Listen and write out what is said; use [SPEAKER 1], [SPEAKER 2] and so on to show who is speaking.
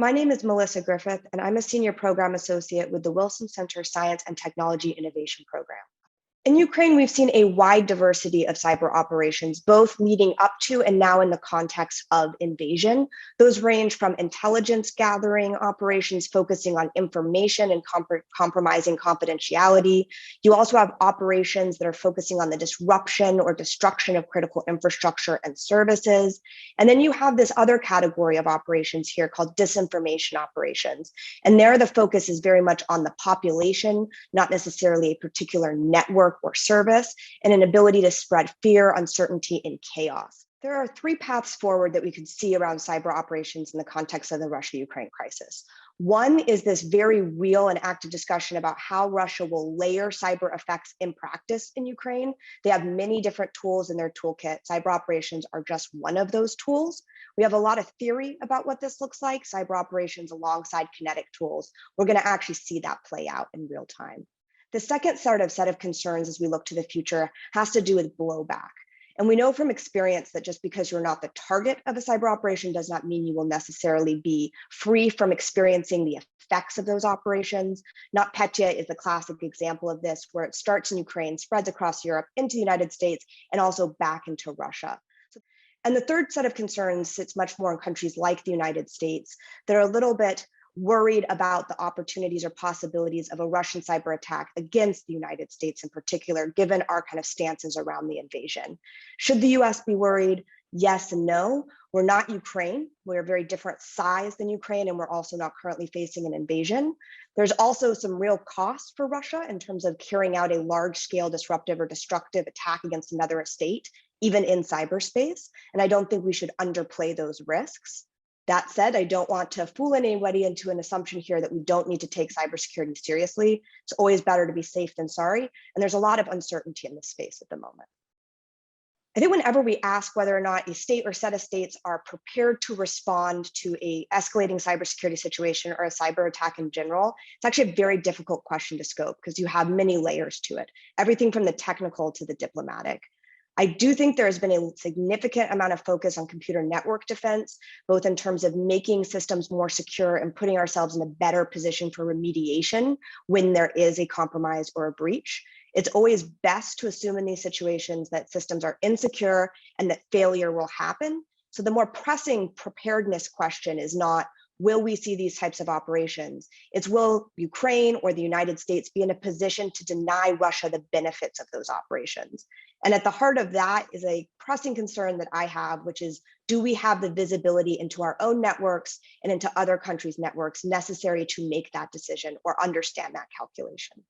[SPEAKER 1] My name is Melissa Griffith, and I'm a Senior Program Associate with the Wilson Center Science and Technology Innovation Program. In Ukraine, we've seen a wide diversity of cyber operations, both leading up to and now in the context of invasion. Those range from intelligence gathering operations focusing on information and compromising confidentiality. You also have operations that are focusing on the disruption or destruction of critical infrastructure and services. And then you have this other category of operations here called disinformation operations. And there the focus is very much on the population, not necessarily a particular network or service, and an ability to spread fear, uncertainty, and chaos. There are three paths forward that we could see around cyber operations in the context of the Russia-Ukraine crisis. One is this very real and active discussion about how Russia will layer cyber effects in practice in Ukraine. They have many different tools in their toolkit. Cyber operations are just one of those tools. We have a lot of theory about what this looks like, cyber operations alongside kinetic tools. We're going to actually see that play out in real time. The second set of concerns as we look to the future has to do with blowback. And we know from experience that just because you're not the target of a cyber operation does not mean you will necessarily be free from experiencing the effects of those operations. NotPetya is the classic example of this, where it starts in Ukraine, spreads across Europe, into the United States, and also back into Russia. And the third set of concerns sits much more in countries like the United States that are a little bit worried about the opportunities or possibilities of a Russian cyber attack against the United States in particular, given our kind of stances around the invasion. Should the US be worried? Yes and no. We're not Ukraine. We're a very different size than Ukraine, and we're also not currently facing an invasion. There's also some real cost for Russia in terms of carrying out a large-scale disruptive or destructive attack against another state, even in cyberspace. And I don't think we should underplay those risks. That said, I don't want to fool anybody into an assumption here that we don't need to take cybersecurity seriously. It's always better to be safe than sorry. And there's a lot of uncertainty in this space at the moment. I think whenever we ask whether or not a state or set of states are prepared to respond to an escalating cybersecurity situation or a cyber attack in general, it's actually a very difficult question to scope because you have many layers to it, everything from the technical to the diplomatic. I do think there has been a significant amount of focus on computer network defense, both in terms of making systems more secure and putting ourselves in a better position for remediation when there is a compromise or a breach. It's always best to assume in these situations that systems are insecure and that failure will happen. So the more pressing preparedness question is not, will we see these types of operations? It's will Ukraine or the United States be in a position to deny Russia the benefits of those operations? And at the heart of that is a pressing concern that I have, which is, do we have the visibility into our own networks and into other countries' networks necessary to make that decision or understand that calculation?